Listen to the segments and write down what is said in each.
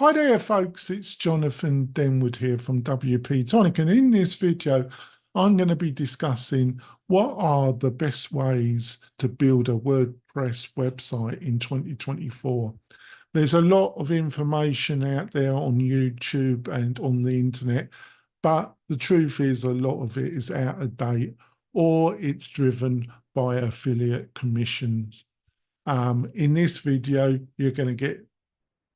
Hi there, folks. It's Jonathan Denwood here from WP-Tonic, and in this video, I'm going to be discussing what are the best ways to build a WordPress website in 2024. There's a lot of information out there on YouTube and on the internet, but the truth is a lot of it is out of date or it's driven by affiliate commissions. In this video, you're going to get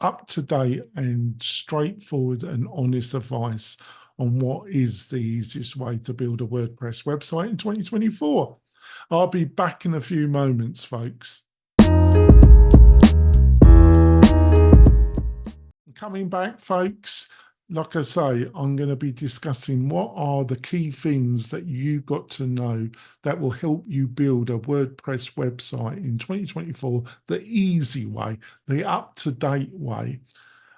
up-to-date and straightforward and honest advice on what is the easiest way to build a WordPress website in 2024. I'll be back in a few moments, folks. Coming back, folks, like I say, I'm going to be discussing what are the key things that you got to know that will help you build a WordPress website in 2024, the easy way, the up-to-date way.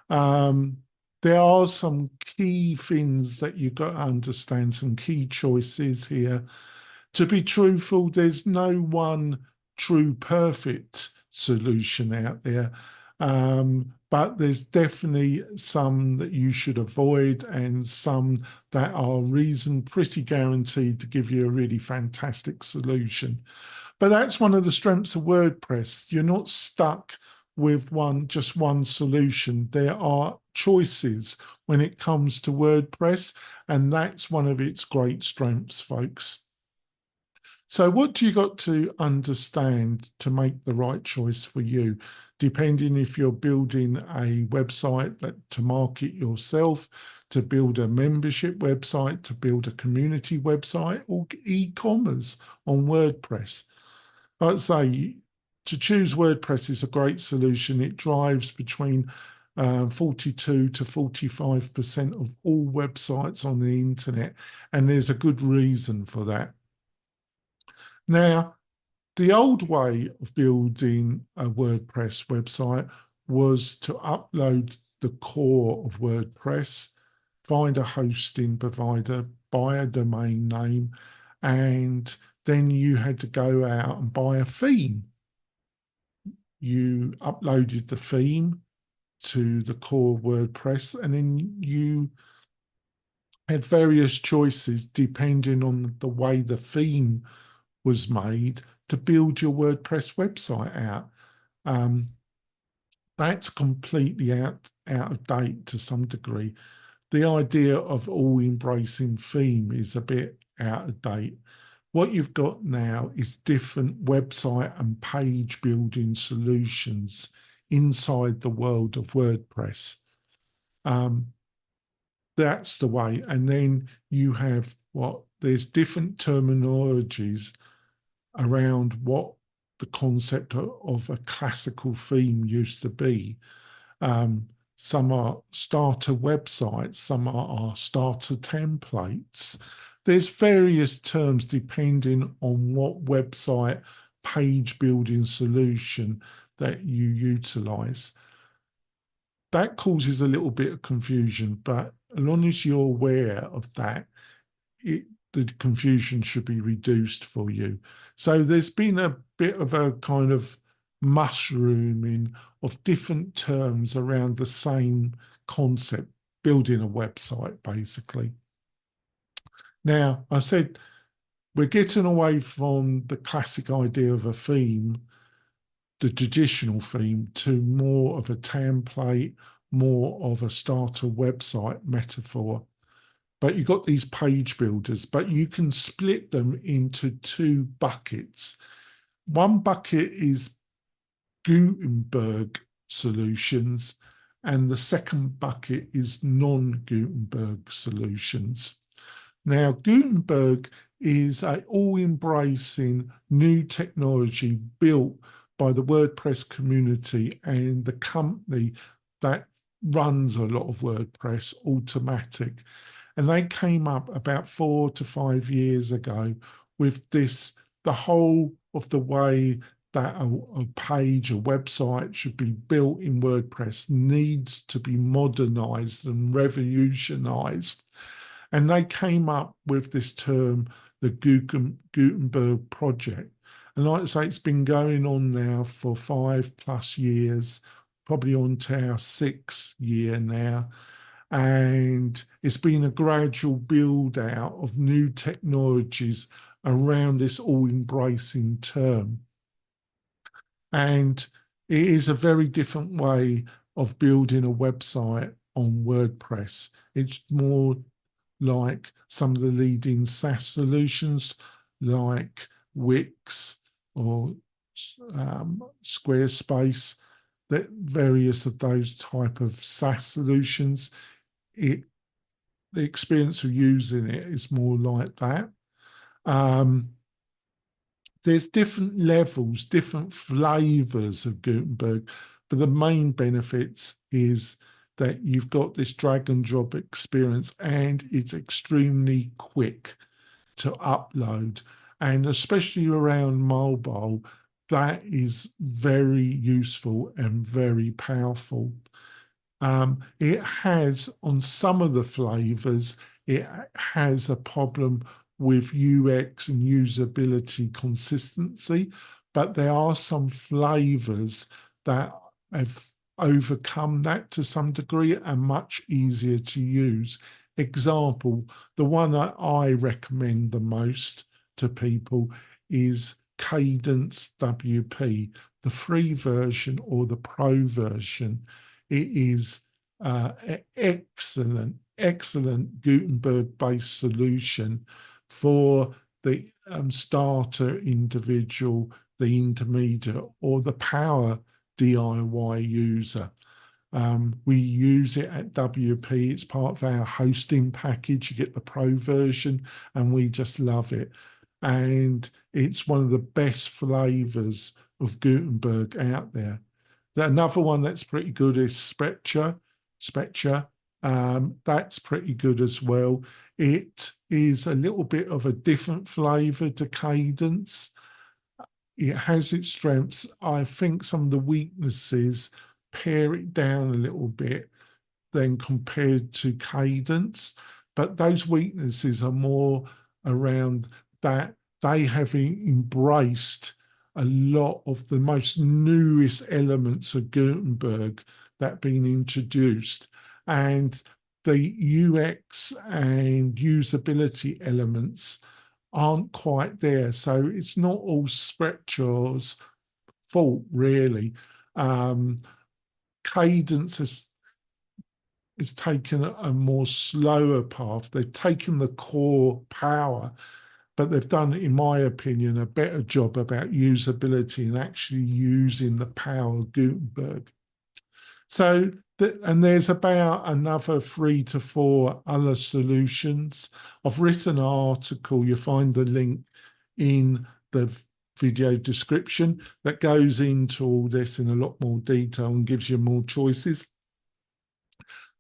There are some key things that you've got to understand, some key choices here. To be truthful, there's no one true perfect solution out there. But there's definitely some that you should avoid and some that are pretty guaranteed to give you a really fantastic solution. But that's one of the strengths of WordPress. You're not stuck with just one solution. There are choices when it comes to WordPress, and that's one of its great strengths, folks. So what do you got to understand to make the right choice for you, depending if you're building a website to market yourself, to build a membership website, to build a community website, or e-commerce on WordPress? I'd say to choose WordPress is a great solution. It drives between 42 to 45% of all websites on the internet, and there's a good reason for that. Now, the old way of building a WordPress website was to upload the core of WordPress, find a hosting provider, buy a domain name, and then you had to go out and buy a theme. You uploaded the theme to the core WordPress, and then you had various choices depending on the way the theme was made to build your WordPress website out. That's completely out of date to some degree. The idea of all embracing theme is a bit out of date. What you've got now is different website and page building solutions inside the world of WordPress. That's the way. And then you have there's different terminologies around what the concept of a classical theme used to be. Some are starter websites, some are starter templates. There's various terms depending on what website page building solution that you utilize. That causes a little bit of confusion, but as long as you're aware of that, the confusion should be reduced for you. So there's been a bit of a kind of mushrooming of different terms around the same concept, building a website, basically. Now, I said we're getting away from the classic idea of a theme, the traditional theme, to more of a template, more of a starter website metaphor. But you've got these page builders, but you can split them into two buckets. One bucket is Gutenberg solutions, and the second bucket is non-Gutenberg solutions. Now, Gutenberg is an all-embracing new technology built by the WordPress community and the company that runs a lot of WordPress, Automatic. And they came up about 4 to 5 years ago with the whole of the way that a page, a website should be built in WordPress needs to be modernized and revolutionized. And they came up with this term, the Gutenberg project. And like I say, it's been going on now for 5+ years. probably on to our 6th year now. And it's been a gradual build out of new technologies around this all-embracing term. And it is a very different way of building a website on WordPress. It's more like some of the leading SaaS solutions like Wix or Squarespace, that various of those type of SaaS solutions. The experience of using it is more like that. There's different levels, different flavors of Gutenberg, but the main benefits is that you've got this drag and drop experience and it's extremely quick to upload. And especially around mobile, that is very useful and very powerful. It has, on some of the flavors, it has a problem with UX and usability consistency, but there are some flavors that have overcome that to some degree and much easier to use. Example, the one that I recommend the most to people is Cadence WP, the free version or the pro version. It is excellent, excellent Gutenberg-based solution for the starter individual, the intermediate, or the power DIY user. We use it at WP. It's part of our hosting package. You get the pro version, and we just love it. And it's one of the best flavors of Gutenberg out there. Another one that's pretty good is Spectre. That's pretty good as well. It is a little bit of a different flavor to Cadence. It has its strengths. I think some of the weaknesses pare it down a little bit than compared to Cadence, but those weaknesses are more around that they have embraced a lot of the most newest elements of Gutenberg that have been introduced, and the UX and usability elements aren't quite there. So it's not all Spectre's fault, really. Cadence has taken a more slower path. They've taken the core power, but they've done, in my opinion, a better job about usability and actually using the power of Gutenberg. So, and there's about another 3 to 4 other solutions. I've written an article, you find the link in the video description, that goes into all this in a lot more detail and gives you more choices.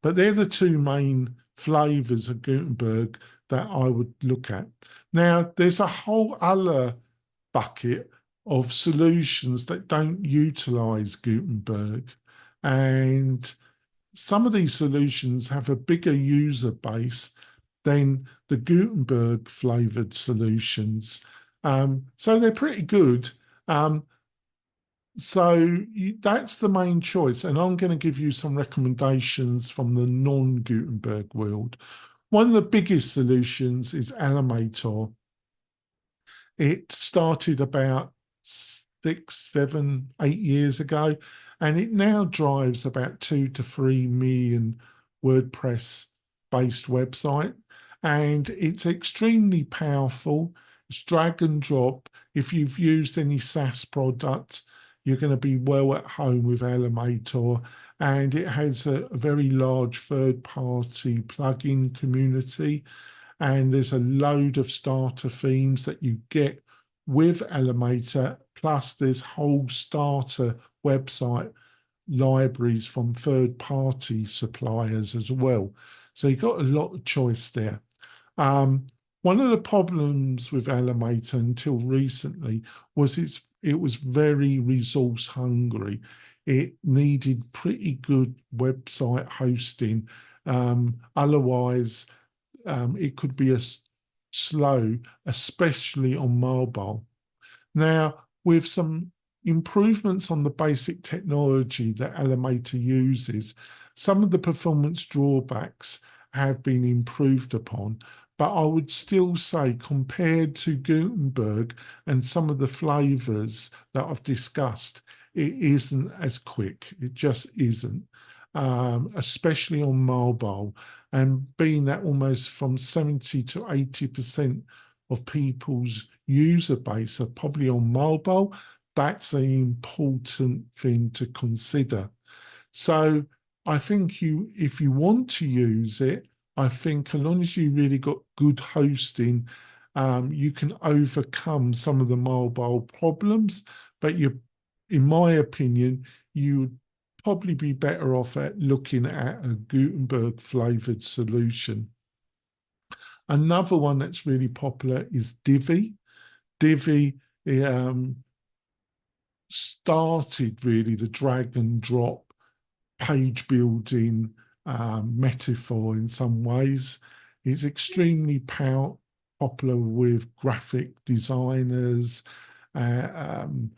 But they're the 2 main flavors of Gutenberg that I would look at. Now, there's a whole other bucket of solutions that don't utilize Gutenberg. And some of these solutions have a bigger user base than the Gutenberg flavored solutions. So they're pretty good. So that's the main choice. And I'm going to give you some recommendations from the non-Gutenberg world. One of the biggest solutions is Elementor. It started about 6, 7, 8 years ago, and it now drives about 2 to 3 million WordPress-based website. And it's extremely powerful. It's drag and drop. If you've used any SaaS product, you're going to be well at home with Elementor. And it has a very large third-party plugin community. And there's a load of starter themes that you get with Elementor. Plus, there's whole starter website libraries from third-party suppliers as well. So you've got a lot of choice there. One of the problems with Elementor until recently was it was very resource hungry. It needed pretty good website hosting. Otherwise, it could be slow, especially on mobile. Now, with some improvements on the basic technology that Elementor uses. Some of the performance drawbacks have been improved upon, but I would still say compared to Gutenberg and some of the flavors that I've discussed, it isn't as quick. It just isn't, especially on mobile. And being that almost from 70 to 80% of people's user base are probably on mobile, that's an important thing to consider. So I think if you want to use it, I think as long as you really got good hosting, you can overcome some of the mobile problems. But in my opinion, you would probably be better off at looking at a Gutenberg flavored solution. Another one that's really popular is Divi. Divi started really the drag and drop page building metaphor in some ways. It's extremely popular with graphic designers and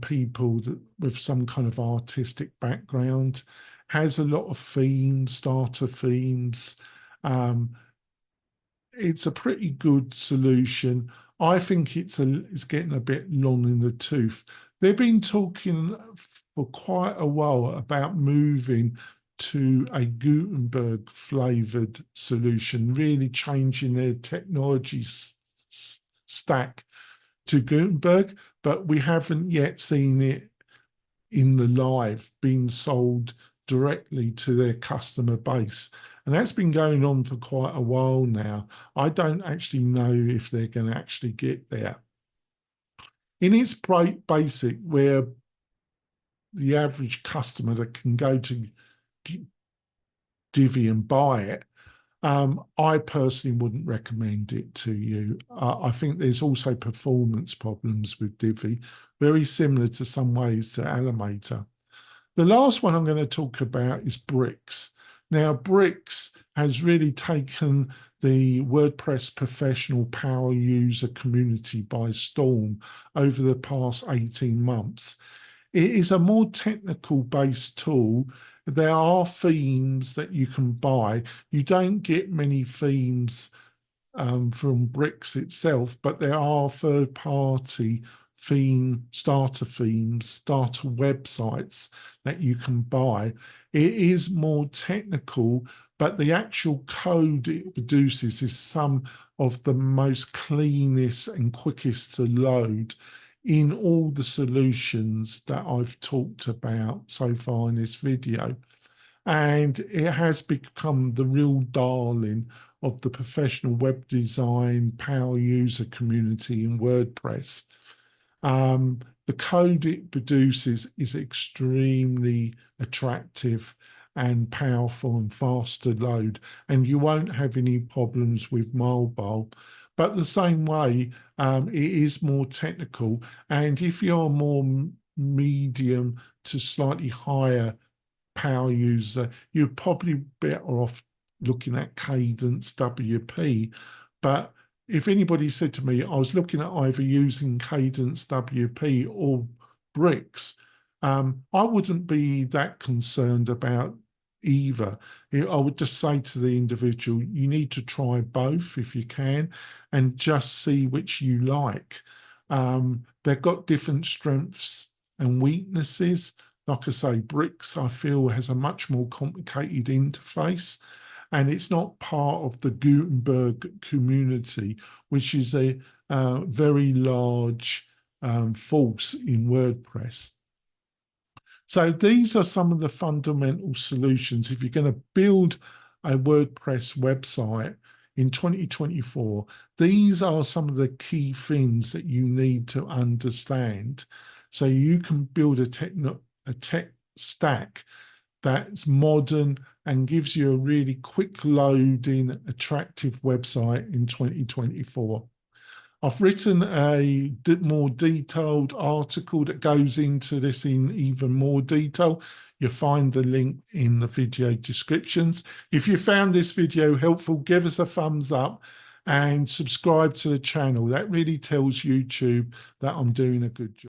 people with some kind of artistic background. Has a lot of themes, starter themes. It's a pretty good solution. I think it's getting a bit long in the tooth. They've been talking for quite a while about moving to a Gutenberg flavored solution, really changing their technology stack to Gutenberg, but we haven't yet seen it in the live being sold directly to their customer base. And that's been going on for quite a while now. I don't actually know if they're going to actually get there. In its basic, where the average customer that can go to Divi and buy it, I personally wouldn't recommend it to you. I think there's also performance problems with Divi, very similar to some ways to Elementor. The last one I'm going to talk about is Bricks. Now, Bricks has really taken the WordPress professional power user community by storm over the past 18 months. It is a more technical based tool. There are themes that you can buy. You don't get many themes from Bricks itself, but there are third-party starter themes, starter websites that you can buy. It is more technical, but the actual code it produces is some of the most cleanest and quickest to load in all the solutions that I've talked about so far in this video. And it has become the real darling of the professional web design power user community in WordPress. The code it produces is extremely attractive and powerful and fast to load, and you won't have any problems with mobile. But the same way, it is more technical, and if you're more medium to slightly higher power user, you're probably better off looking at Cadence WP. But if anybody said to me, I was looking at either using Cadence WP or Bricks, I wouldn't be that concerned about either. I would just say to the individual, you need to try both if you can, and just see which you like. They've got different strengths and weaknesses. Like I say, Bricks, I feel, has a much more complicated interface, and it's not part of the Gutenberg community, which is a very large force in WordPress. So these are some of the fundamental solutions. If you're going to build a WordPress website in 2024, these are some of the key things that you need to understand so you can build a tech stack that's modern and gives you a really quick loading, attractive website in 2024. I've written a more detailed article that goes into this in even more detail. You'll find the link in the video descriptions. If you found this video helpful, give us a thumbs up and subscribe to the channel. That really tells YouTube that I'm doing a good job.